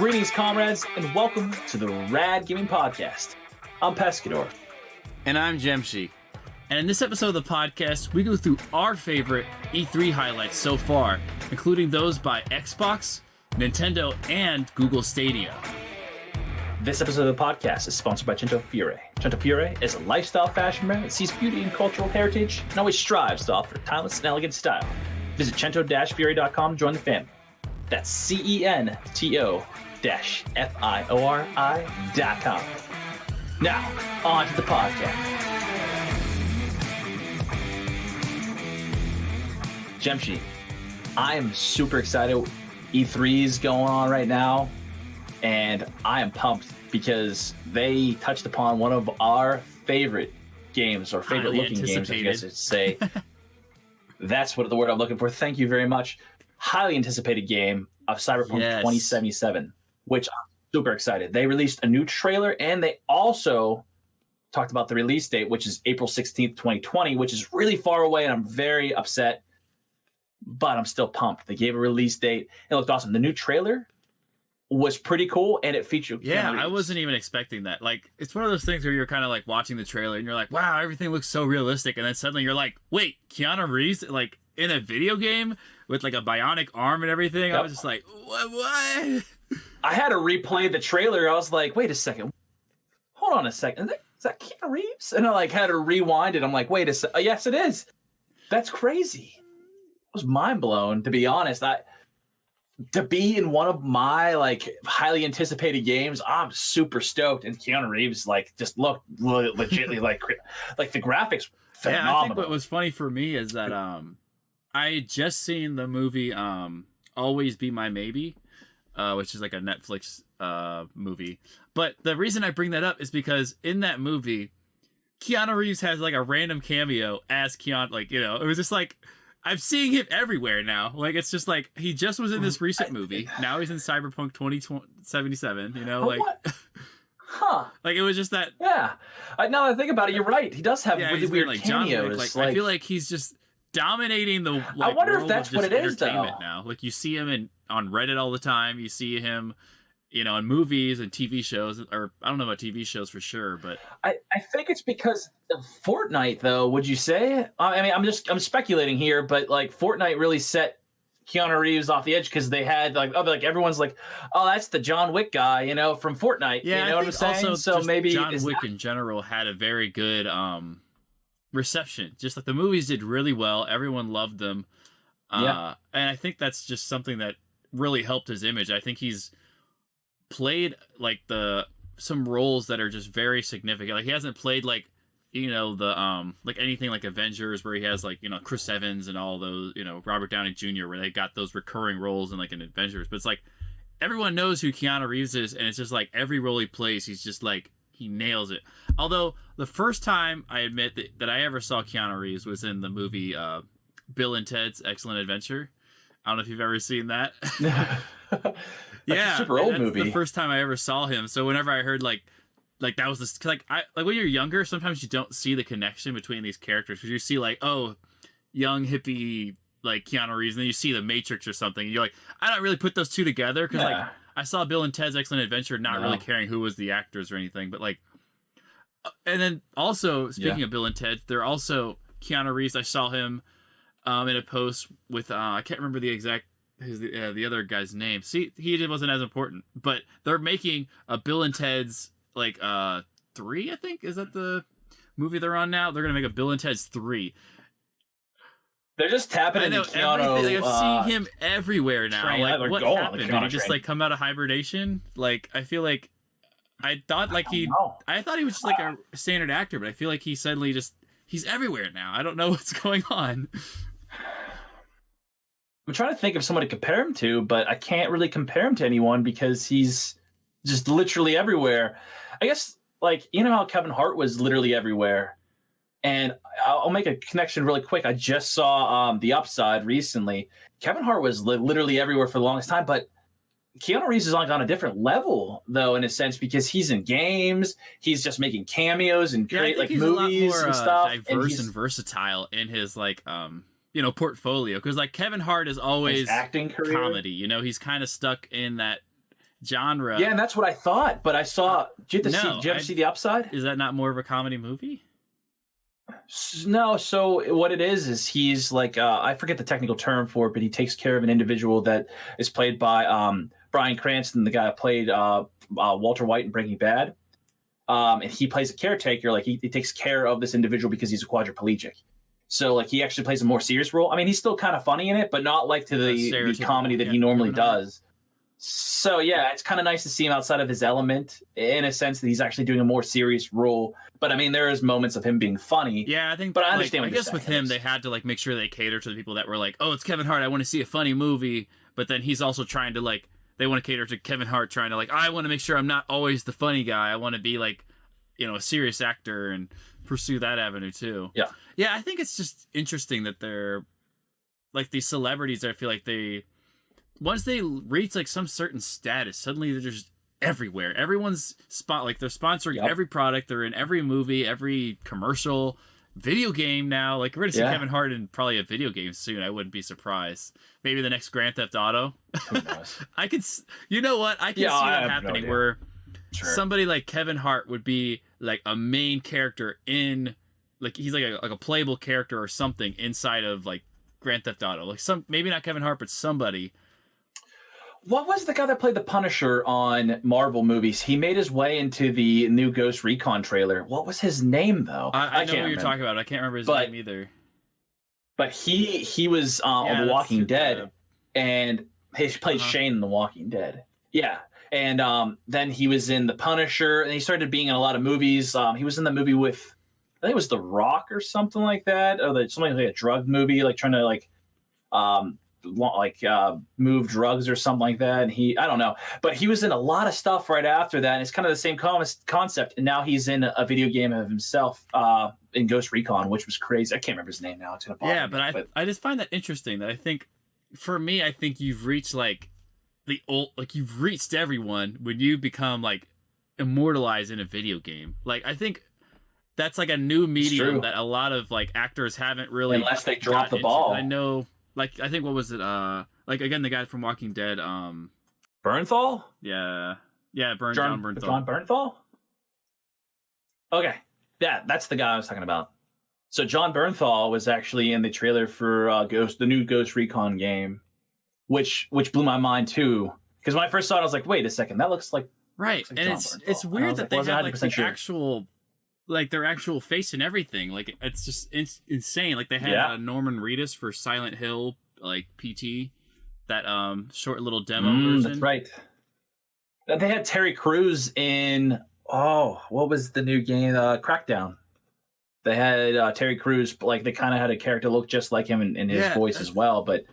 Greetings, comrades, and welcome to the Rad Gaming Podcast. I'm Pescador. And I'm Jemshi. And in this episode of the podcast, we go through our favorite E3 highlights so far, including those by Xbox, Nintendo, and Google Stadia. This episode of the podcast is sponsored by Cento Fiore. Cento Fiore is a lifestyle fashion brand that sees beauty in cultural heritage and always strives to offer timeless and elegant style. Visit cento-fiore.com to join the family. That's CENTO-FIORI.com. Now, on to the podcast. Jemshi, I am super excited. E3 is going on right now, and I am pumped because they touched upon one of our favorite games, or favorite looking games, I guess I'd say. That's what the word I'm looking for. Thank you very much. Highly anticipated game of CyberPunk 2077, which I'm super excited. They released a new trailer, and they also talked about the release date, which is April 16th, 2020, which is really far away, and I'm very upset, but I'm still pumped. They gave a release date. It looked awesome. The new trailer was pretty cool, and it featured Yeah, I wasn't even expecting that. Like, it's one of those things where you're kind of like watching the trailer, and you're like, wow, everything looks so realistic, and then suddenly you're like, wait, Keanu Reeves, like, in a video game with like a bionic arm and everything? Yep. I was just like, what? I had to replay the trailer. I was like, wait a second. Hold on a second. Is that Keanu Reeves? And I like had to rewind it. I'm like, wait a second. Yes, it is. That's crazy. I was mind blown, to be honest. To be in one of my like highly anticipated games, I'm super stoked. And Keanu Reeves like just looked legitimately like the graphics phenomenal. Yeah, I think what was funny for me is that I had just seen the movie Always Be My Maybe, which is like a Netflix movie. But the reason I bring that up is because in that movie, Keanu Reeves has like a random cameo as Keanu. Like, you know, it was just like, I'm seeing him everywhere now. Like, it's just like, he just was in this recent movie. Now he's in CyberPunk 2077, you know, like... What? Huh. Like, it was just that... Yeah. Now that I think about it, you're right. He does have really weird like cameos. John Wick. Like, I feel like he's just dominating the I wonder if that's what it is, though. Now. Like, you see him on Reddit all the time. You see him, you know, in movies and TV shows. Or, I don't know about TV shows for sure, but... I think it's because of Fortnite, though, would you say? I mean, I'm speculating here, but, like, Fortnite really set Keanu Reeves off the edge because they had, like, everyone's like, oh, that's the John Wick guy, you know, from Fortnite. Yeah, you know what I'm saying? Also, so maybe John Wick in general had a very good reception. Just like the movies did really well. Everyone loved them. And I think that's just something that really helped his image. I think he's played like some roles that are just very significant. Like, he hasn't played like, you know, the like anything like Avengers where he has like, you know, Chris Evans and all those, you know, Robert Downey Jr. where they got those recurring roles in like an Avengers. But it's like everyone knows who Keanu Reeves is, and it's just like every role he plays, he's just like, he nails it. Although the first time I admit that I ever saw Keanu Reeves was in the movie Bill and Ted's Excellent Adventure. I don't know if you've ever seen that. Yeah, super old movie. The first time I ever saw him. So whenever I heard like that was this, like when you're younger, sometimes you don't see the connection between these characters because you see like, oh, young hippie like Keanu Reeves, and then you see The Matrix or something, and you're like, I don't really put those two together because like I saw Bill and Ted's Excellent Adventure, not really caring who was the actors or anything, but like, and then also speaking of Bill and Ted, they're also Keanu Reeves. I saw him in a post with I can't remember the exact the other guy's name. See, he wasn't as important, but they're making a Bill and Ted's like 3, I think, is that the movie they're on now? They're gonna make a Bill and Ted's 3. They're just tapping into Keanu. Like, I'm seeing him everywhere now. Train. Like, what happened? Did he just like come out of hibernation? Like, I feel like I thought he was just like a standard actor, but I feel like he suddenly he's everywhere now. I don't know what's going on. I'm trying to think of someone to compare him to, but I can't really compare him to anyone because he's just literally everywhere. I guess, like, you know how Kevin Hart was literally everywhere? And I'll make a connection really quick. I just saw The Upside recently. Kevin Hart was literally everywhere for the longest time, but Keanu Reeves is on a different level, though, in a sense, because he's in games. He's just making cameos and create like movies and stuff. Diverse and versatile in his like portfolio. Because like Kevin Hart is always acting career. Comedy. You know, he's kind of stuck in that genre. Yeah, and that's what I thought. But I saw. Did you ever see The Upside? Is that not more of a comedy movie? No. So what it is he's like I forget the technical term for it, but he takes care of an individual that is played by Bryan Cranston, the guy that played Walter White in Breaking Bad. And he plays a caretaker. Like he takes care of this individual because he's a quadriplegic. So like he actually plays a more serious role. I mean, he's still kind of funny in it, but not like to the comedy that he normally does. So yeah, it's kind of nice to see him outside of his element in a sense that he's actually doing a more serious role. But I mean, there is moments of him being funny. Yeah, I think. But I understand. I guess with him, they had to like make sure they cater to the people that were like, "Oh, it's Kevin Hart. I want to see a funny movie." But then he's also trying to like, they want to cater to Kevin Hart, trying to like, I want to make sure I'm not always the funny guy. I want to be like, a serious actor and pursue that avenue too. Yeah, I think it's just interesting that they're like these celebrities. I feel like once they reach like some certain status, suddenly they're just everywhere. Everyone's like they're sponsoring every product. They're in every movie, every commercial, video game now. Like we're gonna see Kevin Hart in probably a video game soon. I wouldn't be surprised. Maybe the next Grand Theft Auto. Who knows? I could. You know what? I can see that happening where somebody like Kevin Hart would be like a main character in, like he's like a playable character or something inside of like Grand Theft Auto. Like maybe not Kevin Hart, but somebody. What was the guy that played the Punisher on Marvel movies? He made his way into the new Ghost Recon trailer. What was his name, though? I know what you're talking about. I can't remember his name either. But he was on The Walking Dead, and he played Shane in The Walking Dead. Yeah. And then he was in The Punisher, and he started being in a lot of movies. He was in the movie with, I think it was The Rock or something like that, or something like a drug movie, like trying to move drugs or something like that. And I don't know, but he was in a lot of stuff right after that. And it's kind of the same concept. And now he's in a video game of himself in Ghost Recon, which was crazy. I can't remember his name now. It's gonna bother me, but I just find that interesting. That I think you've reached like you've reached everyone when you become like immortalized in a video game. Like I think that's like a new medium that a lot of like actors haven't really, unless they drop the ball. I know. Like I think what was it? Like again, the guy from Walking Dead. Bernthal. Yeah, John Bernthal. John Bernthal. Okay, yeah, that's the guy I was talking about. So John Bernthal was actually in the trailer for the new Ghost Recon game, which blew my mind too. Because when I first saw it, I was like, "Wait a second, that looks like right." And it's weird that they have like the actual, like their actual face and everything. Like it's just insane. Like they had Norman Reedus for Silent Hill, like PT, that short little demo version. That's right. They had Terry Crews in what was the new game? Crackdown. They had Terry Crews, like they kind of had a character look just like him in his voice as well. But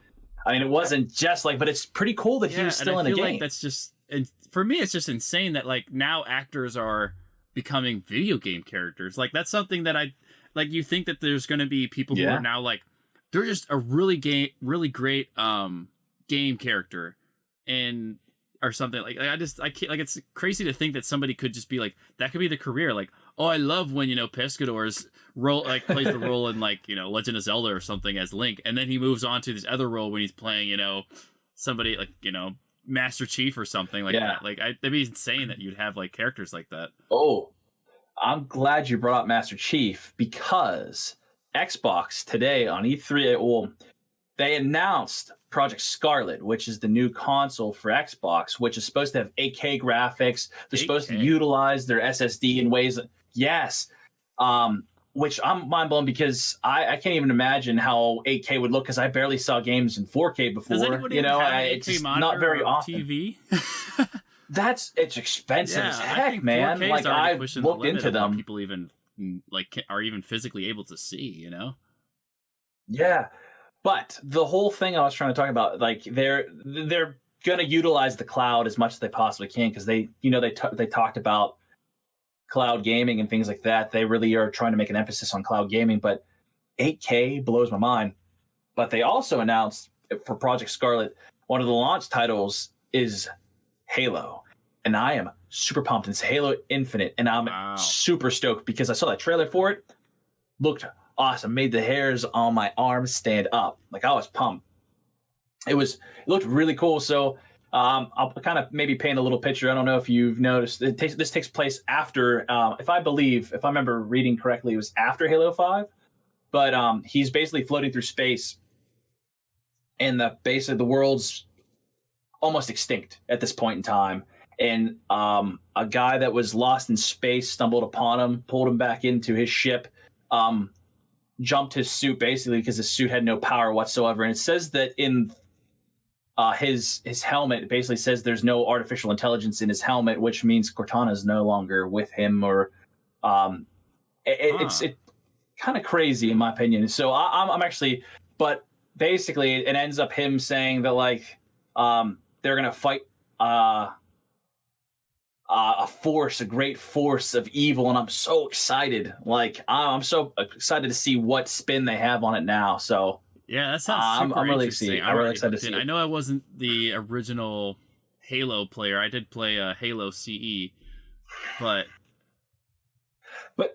I mean, it wasn't just like, but it's pretty cool that he was still in a game. Like that's just, and for me, it's just insane that like now actors are becoming video game characters. Like that's something that you think that there's going to be people who are now like, they're just a really great game character and or something like I can't, like it's crazy to think that somebody could just be like that could be the career. Like, oh, I love when Pescador's plays the role in like Legend of Zelda or something as Link, and then he moves on to this other role when he's playing somebody like Master Chief or something like that. Like it'd be insane that you'd have like characters like that. Oh, I'm glad you brought up Master Chief because Xbox today on E3, they announced Project Scarlet, which is the new console for Xbox, which is supposed to have 8K graphics. They're supposed to utilize their SSD in ways which I'm mind blown because I can't even imagine how 8K would look because I barely saw games in 4K before. Does anybody have an 8K it's just monitor not very or often. TV? It's expensive as heck, man. Like I looked into them. People even like are even physically able to see, Yeah. But the whole thing I was trying to talk about, like they're going to utilize the cloud as much as they possibly can because they talked about cloud gaming and things like that. They really are trying to make an emphasis on cloud gaming, but 8K blows my mind. But they also announced for Project Scarlet, one of the launch titles is Halo, and I am super pumped. It's Halo Infinite, and I'm super stoked because I saw that trailer for it. Looked awesome, made the hairs on my arms stand up. Like I was pumped. It looked really cool. So I'll kind of maybe paint a little picture. I don't know if you've noticed. This takes place after, if I remember reading correctly, it was after Halo 5. But he's basically floating through space, and the world's almost extinct at this point in time. And a guy that was lost in space stumbled upon him, pulled him back into his ship, jumped his suit basically because his suit had no power whatsoever. And it says that in his helmet, it basically says there's no artificial intelligence in his helmet, which means Cortana is no longer with him. Or it's kind of crazy in my opinion. So I'm actually, but basically it ends up him saying that like they're gonna fight a great force of evil, and I'm so excited. Like I'm so excited to see what spin they have on it now. So yeah, that sounds super I'm really interesting. I'm really excited to see it. I know I wasn't the original Halo player. I did play Halo CE, but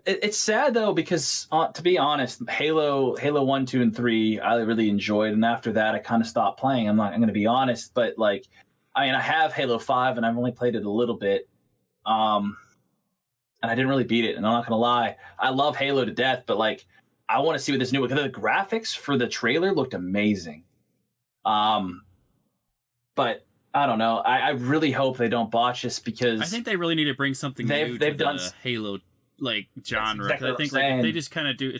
it's sad though, because to be honest, Halo 1, 2, and 3 I really enjoyed, and after that I kind of stopped playing. I'm going to be honest, but like, I mean, I have Halo 5 and I've only played it a little bit, and I didn't really beat it. And I'm not going to lie, I love Halo to death, but like, I want to see what this new, because the graphics for the trailer looked amazing. But I don't know. I really hope they don't botch this, because I think they really need to bring something new to done the Halo like genre. Exactly, I think like, they just kind of do.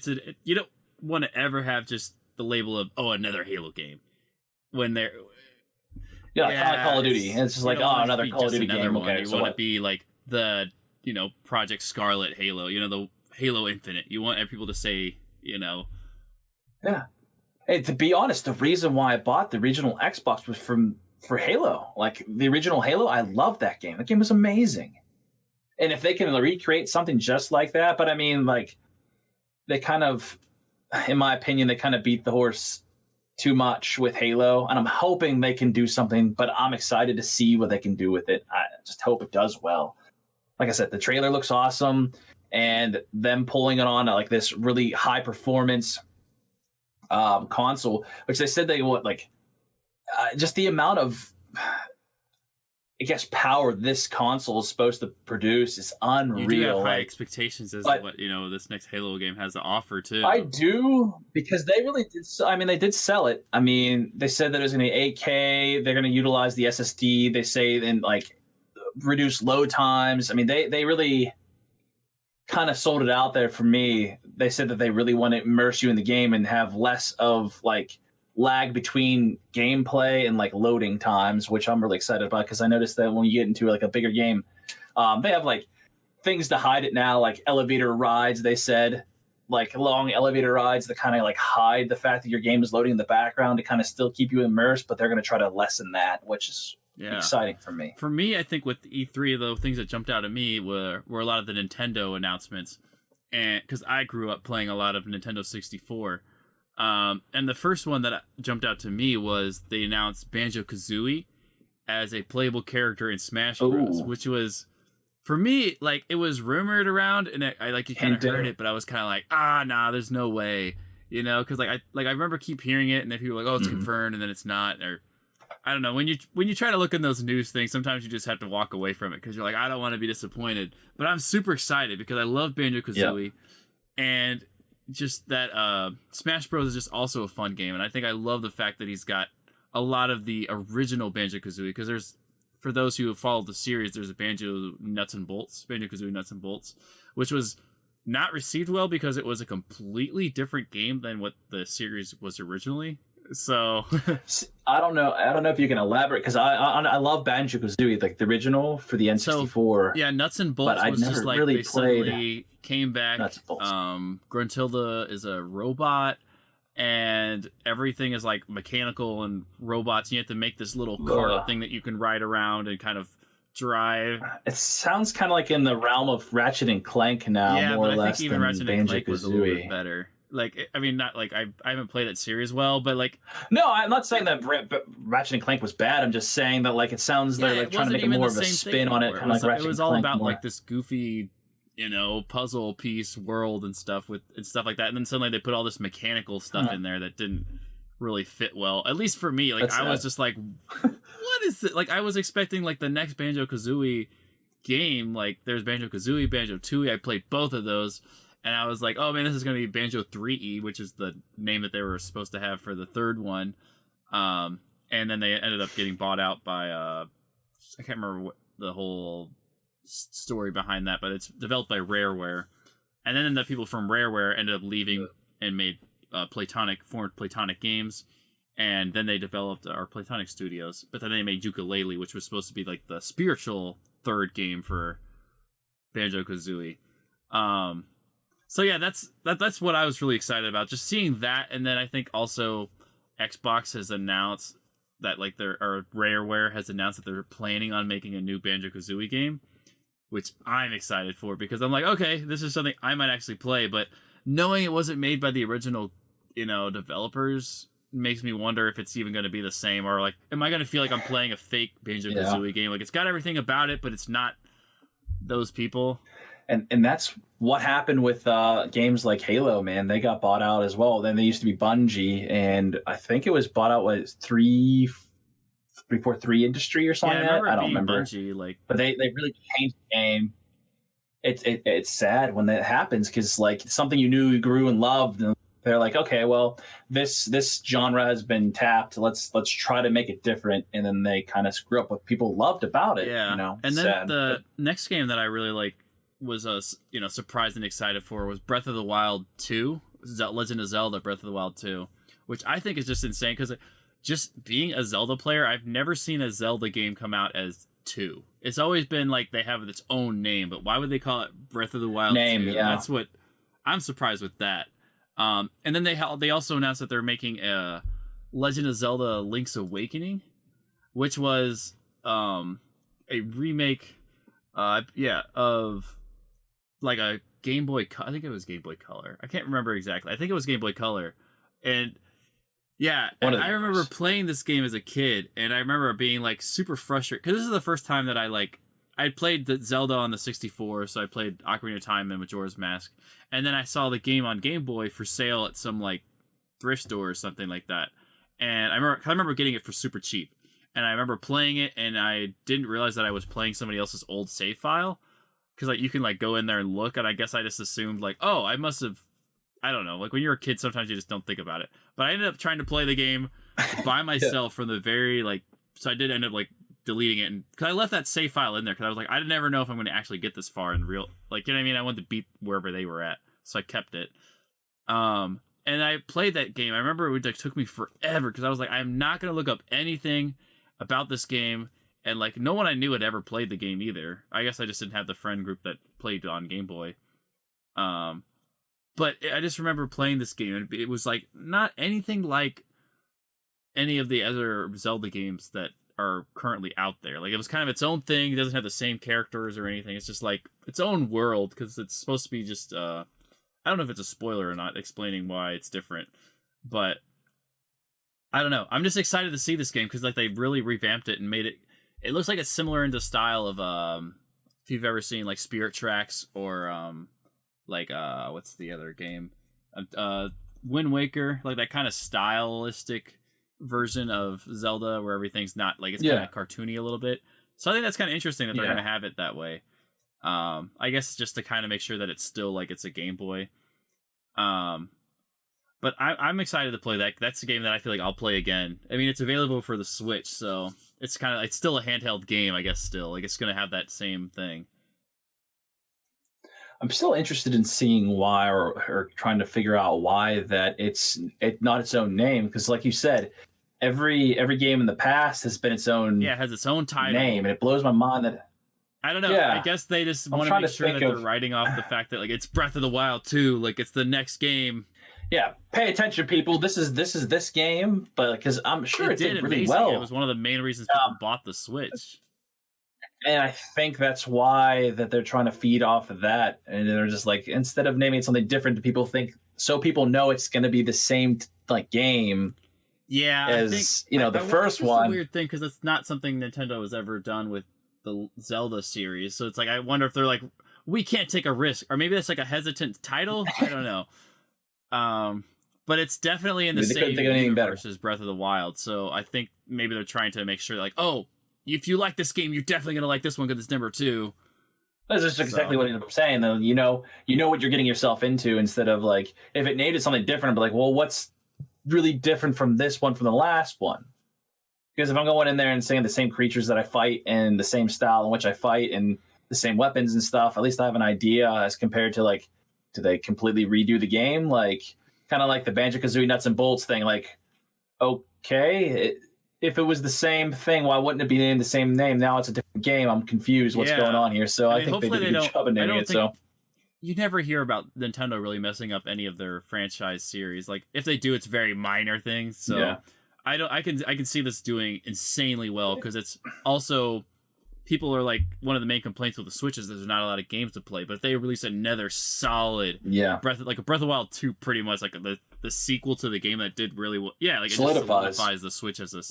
You don't want to ever have just the label of another Halo game when they're kind of like Call of Duty. It's just like another Call of Duty game. Okay, you want to be like the Project Scarlet Halo. The Halo Infinite. You want people to say Yeah. Hey, to be honest, the reason why I bought the original Xbox was for Halo. Like the original Halo, I loved that game. That game was amazing. And if they can recreate something just like that, but I mean, like, they kind of, in my opinion, they kind of beat the horse too much with Halo, and I'm hoping they can do something, but I'm excited to see what they can do with it. I just hope it does well. Like I said, the trailer looks awesome, and them pulling it on like this really high performance console, which they said they want, like, just the amount of, I guess, power this console is supposed to produce is unreal. You do have high expectations as to what this next Halo game has to offer too. I do, because they really did. I mean, they did sell it. I mean, they said that it was going to be 8K. They're going to utilize the SSD. They say then like reduce load times. I mean, they really kind of sold it out there for me. They said that they really want to immerse you in the game and have less of like lag between gameplay and like loading times, which I'm really excited about, because I noticed that when you get into like a bigger game, they have like things to hide it now, like elevator rides. They said like long elevator rides that kind of like hide the fact that your game is loading in the background to kind of still keep you immersed, but they're going to try to lessen that, which is exciting for me. For me, I think with E3, the things that jumped out at me were a lot of the Nintendo announcements, and because I grew up playing a lot of Nintendo 64. And the first one that jumped out to me was they announced Banjo-Kazooie as a playable character in Smash Bros, which was, for me, like, it was rumored around, and I like, you kind of heard it, but I was kind of like, nah, there's no way, because I remember keep hearing it, and then people were like, it's confirmed, and then it's not, or I don't know. When you try to look in those news things, sometimes you just have to walk away from it, because you're like, I don't want to be disappointed, but I'm super excited because I love Banjo-Kazooie, and just that Smash Bros is just also a fun game, and I think I love the fact that he's got a lot of the original Banjo-Kazooie, because there's, for those who have followed the series, there's a Banjo-Kazooie Nuts and Bolts, which was not received well because it was a completely different game than what the series was originally. So I don't know if you can elaborate, because I love Banjo-Kazooie, like the original for the N64. So, yeah, Nuts and Bolts was just like really they suddenly came back. Gruntilda is a robot, and everything is like mechanical and robots. You have to make this little cart thing that you can ride around and kind of drive. It sounds kind of like in the realm of Ratchet and Clank now, more or less. I think even Ratchet and Clank was a little bit better. Like, I mean, not like I haven't played that series well, but like, no, I'm not saying that Ratchet and Clank was bad. I'm just saying that like it sounds they're like trying to make more of a spin on it, kind of like Ratchet. It was all about like this goofy, puzzle piece world and stuff like that, and then suddenly they put all this mechanical stuff in there that didn't really fit well. At least for me, like I was just like, what is it? Like I was expecting like the next Banjo-Kazooie game. Like there's Banjo-Kazooie, Banjo-Tooie. I played both of those, and I was like, oh man, this is gonna be Banjo 3E, which is the name that they were supposed to have for the third one. And then they ended up getting bought out by I can't remember what the whole story behind that, but it's developed by Rareware, and then the people from Rareware ended up leaving and made formed Platonic Games, and then they developed our Platonic Studios, but then they made Yooka-Laylee, which was supposed to be like the spiritual third game for Banjo-Kazooie. So yeah, that's what I was really excited about, just seeing that. And then I think also Xbox has announced that like Rareware has announced that they're planning on making a new Banjo-Kazooie game, which I'm excited for, because I'm like, okay, this is something I might actually play, but knowing it wasn't made by the original, developers makes me wonder if it's even going to be the same, or like, am I going to feel like I'm playing a fake Banjo-Kazooie game? Like it's got everything about it, but it's not those people. And that's what happened with games like Halo, man. They got bought out as well. Then they used to be Bungie, and I think it was bought out, 343 Industry or something. Yeah, I don't remember. Bungie, but they really changed the game. It's sad when that happens, because like something you knew, you grew and loved, and they're like, okay, well, this genre has been tapped. Let's try to make it different, and then they kind of screw up what people loved about it. Yeah, and then the next game that I really was surprised and excited for was Breath of the Wild 2, Legend of Zelda Breath of the Wild 2, which I think is just insane, because just being a Zelda player, I've never seen a Zelda game come out as 2. It's always been like they have its own name, but why would they call it Breath of the Wild 2? Yeah. That's what I'm surprised with that. And then they also announced that they're making a Legend of Zelda Link's Awakening, which was a remake of like a Game Boy. I think it was Game Boy Color. I can't remember exactly. I think it was Game Boy Color. And yeah, and I remember playing this game as a kid, and I remember being like super frustrated, because this is the first time that I played the Zelda on the 64, so I played Ocarina of Time and Majora's Mask, and then I saw the game on Game Boy for sale at some like thrift store or something like that, and I remember getting it for super cheap, and I remember playing it, and I didn't realize that I was playing somebody else's old save file, because like you can like go in there and look, and I guess I just assumed like, oh, I must have. I don't know. Like when you're a kid, sometimes you just don't think about it. But I ended up trying to play the game by myself from the very so I did end up like deleting it, because I left that save file in there, because I was like, I never know if I'm going to actually get this far in real. Like, you know what I mean? I wanted to beat wherever they were at, so I kept it. And I played that game. I remember it took me forever, because I was like, I'm not going to look up anything about this game, and like no one I knew had ever played the game either. I guess I just didn't have the friend group that played on Game Boy. But I just remember playing this game, and it was like not anything like any of the other Zelda games that are currently out there. Like it was kind of its own thing. It doesn't have the same characters or anything. It's just like its own world, because it's supposed to be just I don't know if it's a spoiler or not explaining why it's different, but I don't know. I'm just excited to see this game, because like they really revamped it and made it. It looks like it's similar in the style of if you've ever seen like Spirit Tracks, or what's the other game? Wind Waker, like that kind of stylistic version of Zelda where everything's not like, it's kind of cartoony a little bit. So I think that's kind of interesting that they're going to have it that way. I guess just to kind of make sure that it's still like it's a Game Boy. But I'm excited to play that. That's a game that I feel like I'll play again. I mean, it's available for the Switch, so it's it's still a handheld game, I guess. Still, like it's going to have that same thing. I'm still interested in seeing why, or trying to figure out why that it's not its own name, because like you said, every game in the past has been its own. Yeah, it has its own title name, and it blows my mind that. I don't know. Yeah. I guess they just want to make sure that they're writing off the fact that like it's Breath of the Wild 2, like it's the next game. Yeah, pay attention, people. This is this game, but because I'm sure it did really well. It was one of the main reasons people bought the Switch. And I think that's why that they're trying to feed off of that, and they're just like, instead of naming it something different, people know it's going to be the same like game. Yeah, as the first one. It's a weird thing, because it's not something Nintendo has ever done with the Zelda series. So it's like, I wonder if they're like, we can't take a risk, or maybe that's like a hesitant title. I don't know. But it's definitely in the same universe as Breath of the Wild, so I think maybe they're trying to make sure, like, oh, if you like this game, you're definitely going to like this one because it's number 2. That's just exactly what I'm saying, though. You know what you're getting yourself into, instead of, like, if it named it something different, I'd be like, well, what's really different from this one from the last one? Because if I'm going in there and saying the same creatures that I fight and the same style in which I fight and the same weapons and stuff, at least I have an idea, as compared to, like, do they completely redo the game? Like, kind of like the Banjo-Kazooie nuts and bolts thing. Like, okay, if it was the same thing, why wouldn't it be named the same name? Now it's a different game. I'm confused what's going on here. So I think they did a good job of naming it. So you never hear about Nintendo really messing up any of their franchise series. Like, if they do, it's very minor things. So I can see this doing insanely well, because it's also, people are like, one of the main complaints with the Switch is there's not a lot of games to play. But if they release another solid Breath of the Wild 2, pretty much like the sequel to the game that did really well. Yeah, like, it solidifies the Switch as a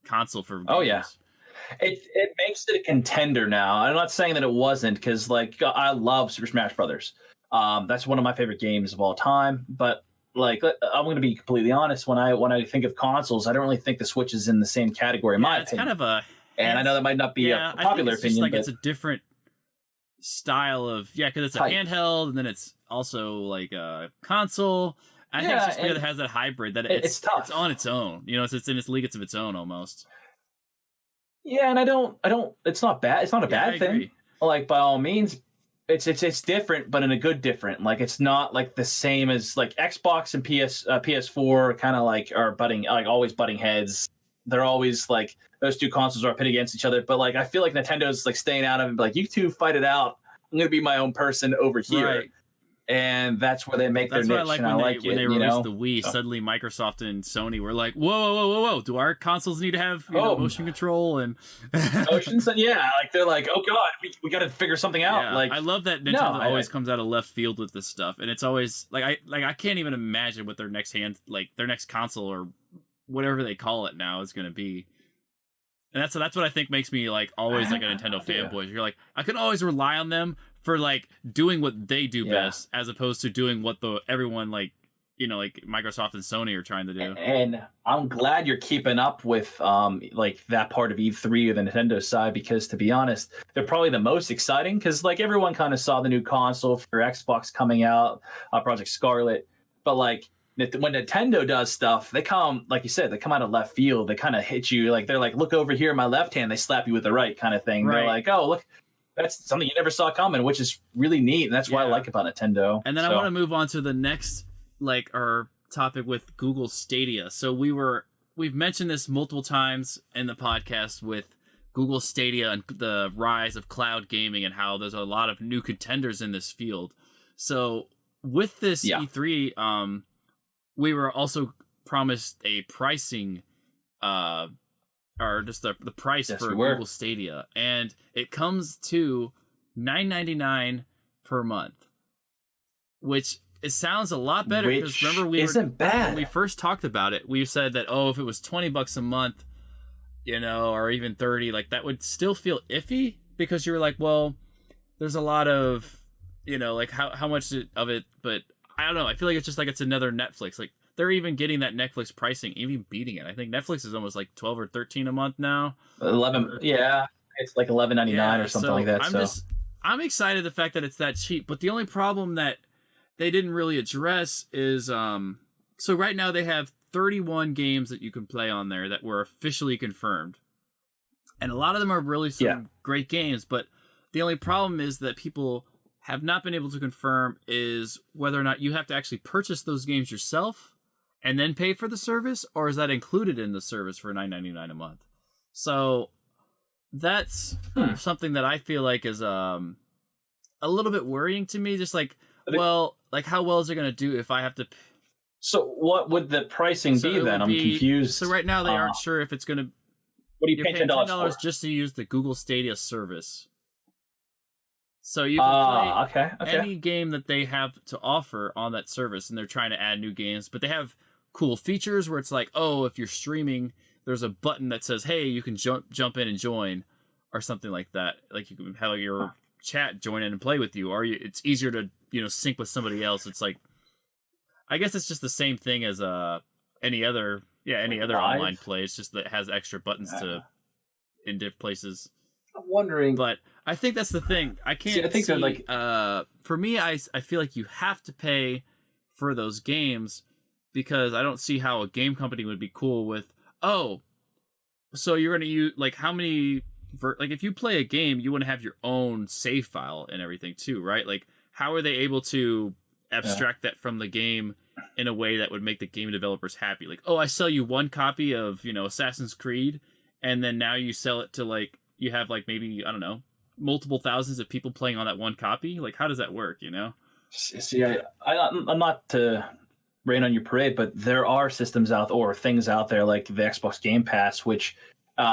console for games. Oh yeah, it makes it a contender now. I'm not saying that it wasn't, because, like, I love Super Smash Brothers. That's one of my favorite games of all time. But, like, I'm going to be completely honest. When I think of consoles, I don't really think the Switch is in the same category. In my opinion, it's kind of a. And I know that might not be a popular opinion, but it's a different style of because it's a handheld, and then it's also like a console. I think it's just because it has that hybrid that it's tough. It's on its own. It's in its league of its own almost. Yeah, and I don't. It's not bad. It's not a bad thing. Like, by all means, it's different, but in a good different. Like, it's not like the same as, like, Xbox and PS4 kind of like are always butting heads. They're always like, those two consoles are pitted against each other. But, like, I feel like Nintendo's, like, staying out of it. Like, you two fight it out. I'm gonna be my own person over here. Right. And that's where they make their niche. That's what I like when they released the Wii. Suddenly, Microsoft and Sony were like, whoa! Do our consoles need to have motion control and motions? Like, they're like, oh god, we got to figure something out. Yeah, like, I love that Nintendo always comes out of left field with this stuff, and it's always like I can't even imagine what their next their next console or whatever they call it now is going to be. And that's what I think makes me, like, always like a Nintendo fanboy. You're like, I can always rely on them for, like, doing what they do best, as opposed to doing what everyone, like, like Microsoft and Sony are trying to do. And I'm glad you're keeping up with like that part of E3 or the Nintendo side, because, to be honest, they're probably the most exciting, because, like, everyone kind of saw the new console for Xbox coming out, Project Scarlet, but, like, when Nintendo does stuff, they come, like you said, they come out of left field. They kind of hit you, like, they're like, look over here, my left hand. They slap you with the right, kind of thing. Right. They're like, oh, look, that's something you never saw coming, which is really neat, and that's what I like about Nintendo. And then I want to move on to the next, like, our topic with Google Stadia. So we've mentioned this multiple times in the podcast with Google Stadia and the rise of cloud gaming, and how there's a lot of new contenders in this field. So with this E3, we were also promised a pricing, or just the price for Google Stadia, and it comes to $9.99 per month, which it sounds a lot better, because remember when we first talked about it, we said that if it was $20 a month, or even 30, like, that would still feel iffy, because you were like, well, there's a lot of, like, how much of it, but I don't know. I feel like it's just like it's another Netflix. Like, they're even getting that Netflix pricing, even beating it. I think Netflix is almost like 12 or 13 a month now. 11, it's like $11.99 or something like that. I'm excited the fact that it's that cheap. But the only problem that they didn't really address is so right now they have 31 games that you can play on there that were officially confirmed, and a lot of them are really some great games. But the only problem is that people have not been able to confirm is whether or not you have to actually purchase those games yourself and then pay for the service, or is that included in the service for $9.99 a month? So that's something that I feel like is a little bit worrying to me. Just like, well, like, how well is it going to do if I have to? So what would the pricing be then? I'm confused. So right now they aren't sure if it's going to. What do you pay $10 for? Just to use the Google Stadia service. So you can play any game that they have to offer on that service, and they're trying to add new games, but they have cool features where it's like, if you're streaming, there's a button that says, hey, you can jump in and join, or something like that. Like, you can have your chat join in and play with you, or it's easier to sync with somebody else. It's like, I guess it's just the same thing as any other online play. It's just that it has extra buttons to in different places. I'm wondering, but I think that's the thing. I can't. I think see, they're like, for me, I feel like you have to pay for those games because I don't see how a game company would be cool with. Oh, so you're gonna use like how many? Like if you play a game, you want to have your own save file and everything too, right? Like how are they able to abstract that from the game in a way that would make the game developers happy? Like, oh, I sell you one copy of Assassin's Creed, and then now you sell it to like you have like maybe I don't know multiple thousands of people playing on that one copy. Like how does that work? See, I'm not to rain on your parade, but there are systems out or things out there like the Xbox Game Pass, which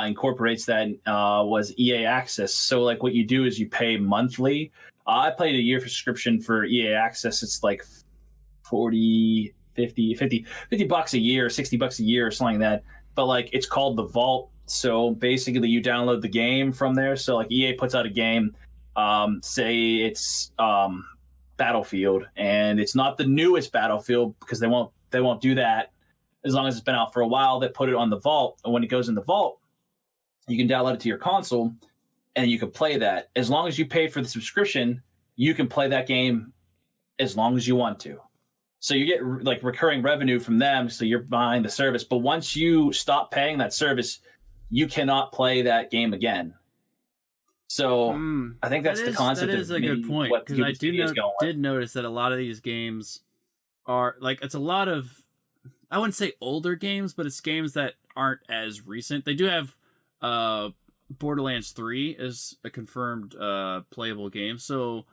incorporates that was EA Access. So like what you do is you pay monthly. I played a year subscription for EA Access. It's like 40, 50 bucks a year, 60 bucks a year or something like that. But like it's called the Vault. So basically you download the game from there. So like EA puts out a game, say it's Battlefield, and it's not the newest Battlefield because they won't do that as long as it's been out for a while. They put it on the Vault, and when it goes in the Vault, you can download it to your console and you can play that. As long as you pay for the subscription, you can play that game as long as you want to. So you get like recurring revenue from them. So you're buying the service. But once you stop paying that service, you cannot play that game again. So I think that's the concept. That is a good point, because I did notice that a lot of these games are like, it's a lot of, I wouldn't say older games, but it's games that aren't as recent. They do have Borderlands 3 is a confirmed playable game. So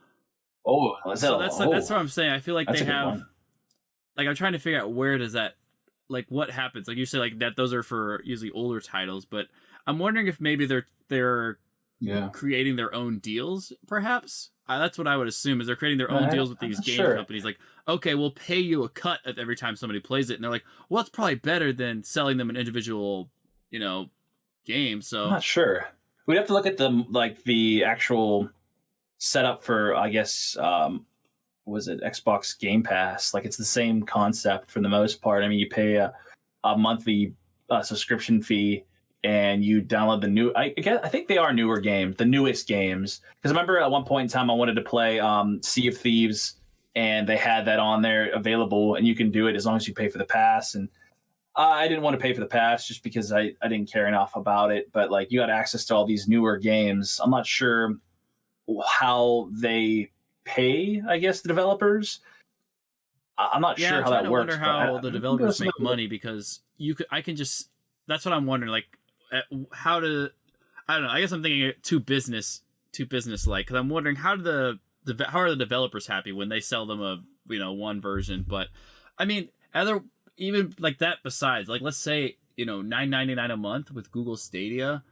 that's what I'm saying. I feel like they have, like, I'm trying to figure out where does that, like, what happens? Like you say, like that, those are for usually older titles, but I'm wondering if maybe they're creating their own deals, perhaps. That's what I would assume, is they're creating their own deals with these game companies. Like, okay, we'll pay you a cut of every time somebody plays it, and they're like, well, it's probably better than selling them an individual, game. So I'm not sure. We'd have to look at the actual setup for, I guess, was it Xbox Game Pass? Like, it's the same concept for the most part. I mean, you pay a monthly subscription fee, and you download the new. I think they are newer games, the newest games. Because I remember at one point in time, I wanted to play Sea of Thieves, and they had that on there available, and you can do it as long as you pay for the pass. And I didn't want to pay for the pass just because I didn't care enough about it. But like, you got access to all these newer games. I'm not sure how they pay, I guess, the developers. I'm not sure how that works. I wonder how the developers make money, because that's what I'm wondering. Like, how to, I don't know. I guess I'm thinking too business like, because I'm wondering how are the developers happy when they sell them a one version? But I mean, even like that. Besides, like, let's say $9.99 a month with Google Stadia.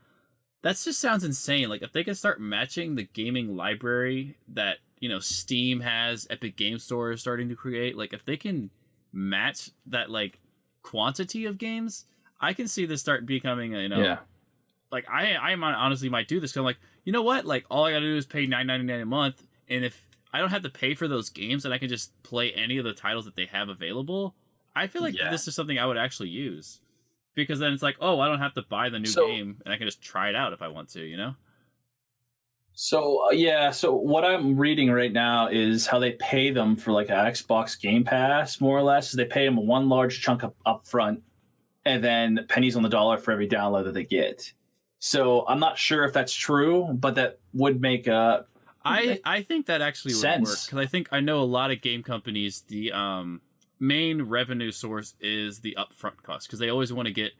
That just sounds insane. Like, if they could start matching the gaming library that Steam has, Epic Game Store is starting to create. Like, if they can match that like quantity of games, I can see this start becoming like I honestly might do this, because I'm like, you know what? Like, all I gotta do is pay $9.99 a month, and if I don't have to pay for those games, and I can just play any of the titles that they have available, I feel like this is something I would actually use. Because then it's like, oh, I don't have to buy the new game, and I can just try it out if I want to, So, so what I'm reading right now is how they pay them for like an Xbox Game Pass, more or less. Is they pay them one large chunk up front, and then pennies on the dollar for every download that they get. So I'm not sure if that's true, but that would make I think that actually would work, because I know a lot of game companies, the main revenue source is the upfront cost, because they always want to get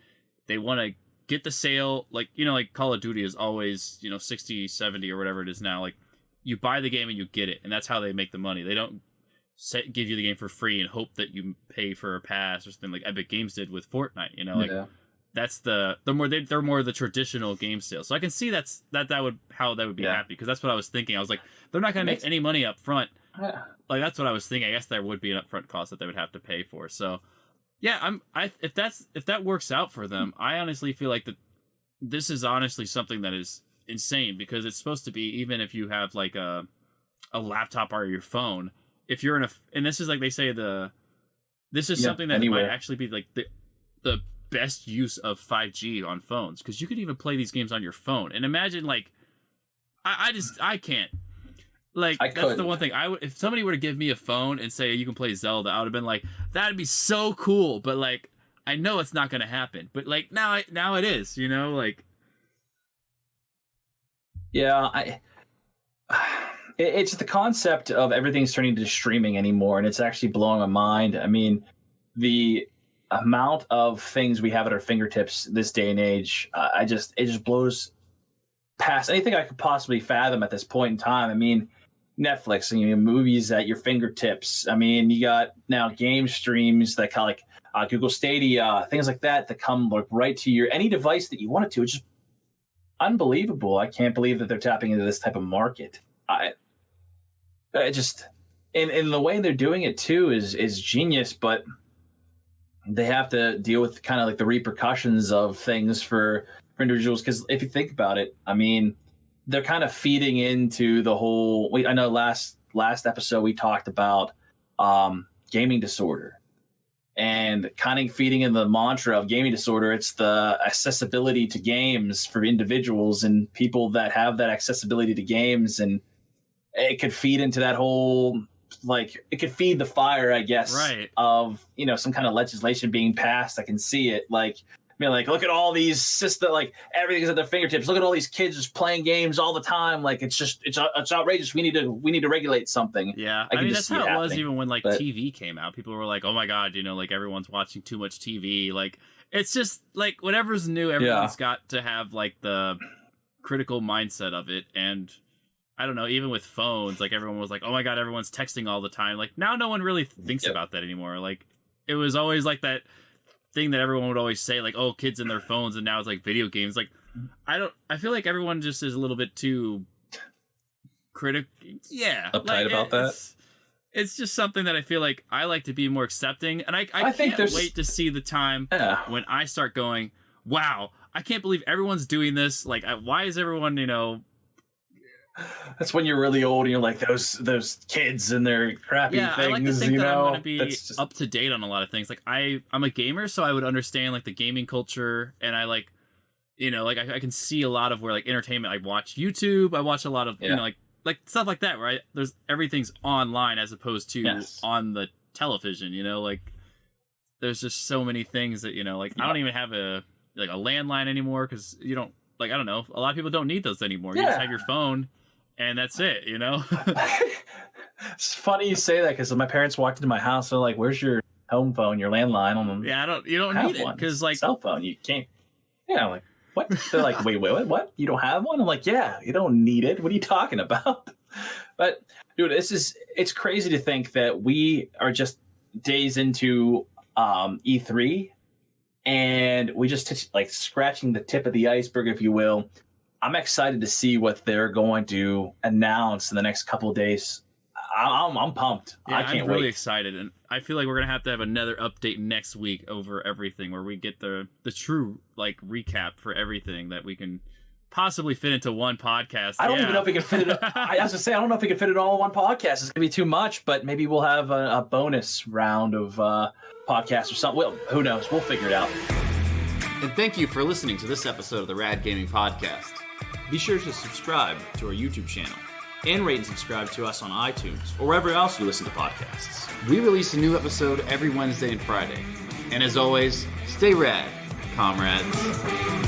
the sale, like like Call of Duty is always 60, 70 or whatever it is now. Like, you buy the game and you get it, and that's how they make the money. They don't give you the game for free and hope that you pay for a pass or something like Epic Games did with Fortnite. That's they're more the traditional game sales. So I can see that would be happy, because that's what I was thinking. I was like, they're not going to make any money up front. Like, that's what I was thinking. I guess there would be an upfront cost that they would have to pay for. So yeah, if that works out for them, I honestly feel like this is honestly something that is insane, because it's supposed to be, even if you have like a laptop or your phone, if you're and this is like they say the this is something that anywhere. might actually be like the best use of 5G on phones, because you could even play these games on your phone. And imagine, like, I can't. Like, that's the one thing. If somebody were to give me a phone and say you can play Zelda, I would have been like, that'd be so cool. But like, I know it's not going to happen. But like now it is. You know, like. Yeah, it's the concept of everything's turning to streaming anymore, and it's actually blowing my mind. I mean, the amount of things we have at our fingertips this day and age, it just blows past anything I could possibly fathom at this point in time. I mean, Netflix, movies at your fingertips. I mean, you got now game streams that kind of like Google Stadia, things like that come like right to any device that you want it to. It's just unbelievable. I can't believe that they're tapping into this type of market. I just, and the way they're doing it too is genius, but they have to deal with kind of like the repercussions of things for individuals. Because if you think about it, I mean, they're kind of feeding into the whole. I know last episode we talked about gaming disorder, and kind of feeding in the mantra of gaming disorder. It's the accessibility to games for individuals and people that have that accessibility to games, and it could feed into that whole, like, it could feed the fire, I guess, right, of some kind of legislation being passed. I can see it, like. I mean, like, look at all these systems, like, everything's at their fingertips. Look at all these kids just playing games all the time. Like, it's outrageous. We need to regulate something. Yeah, I mean, that's how it was even when, like, TV came out. People were like, oh my God, like, everyone's watching too much TV. Like, it's just, like, whatever's new, everyone's got to have, like, the critical mindset of it. And I don't know, even with phones, like, everyone was like, oh my God, everyone's texting all the time. Like, now no one really thinks about that anymore. Like, it was always like that thing that everyone would always say, like, oh, kids in their phones, and now it's like video games. Like, I feel like everyone just is a little bit too uptight about that. It's just something that I feel like I like to be more accepting, and I can't wait to see the time when I start going, wow, I can't believe everyone's doing this. Like, why is everyone, That's when you're really old and you're like, those kids and their crappy things. I like to think that I'm going to be up to date on a lot of things. Like, I'm a gamer, so I would understand, like, the gaming culture, and I like, like, I can see a lot of where, like, entertainment. I watch YouTube. I watch a lot of, like stuff like that, where everything's online as opposed to on the television. Like, there's just so many things that like, I don't even have a landline anymore, because you don't, like, I don't know, a lot of people don't need those anymore. You just have your phone. And that's it, It's funny you say that, because my parents walked into my house. They're like, "Where's your home phone, your landline?" Yeah, you don't need it, because, like, cell phone, you can't. Yeah, I'm like, what? They're like, wait, what? You don't have one? I'm like, yeah, you don't need it. What are you talking about? But dude, it's crazy to think that we are just days into E3, and we just like scratching the tip of the iceberg, if you will. I'm excited to see what they're going to announce in the next couple of days. I'm pumped. Yeah, I can't wait. I'm really excited, and I feel like we're gonna have another update next week over everything, where we get the true, like, recap for everything that we can possibly fit into one podcast. I don't even know if we can fit it. I was to say, I don't know if we can fit it all in one podcast. It's gonna be too much, but maybe we'll have a bonus round of podcasts or something. Well, who knows? We'll figure it out. And thank you for listening to this episode of the Rad Gaming Podcast. Be sure to subscribe to our YouTube channel and rate and subscribe to us on iTunes or wherever else you listen to podcasts. We release a new episode every Wednesday and Friday. And as always, stay rad, comrades.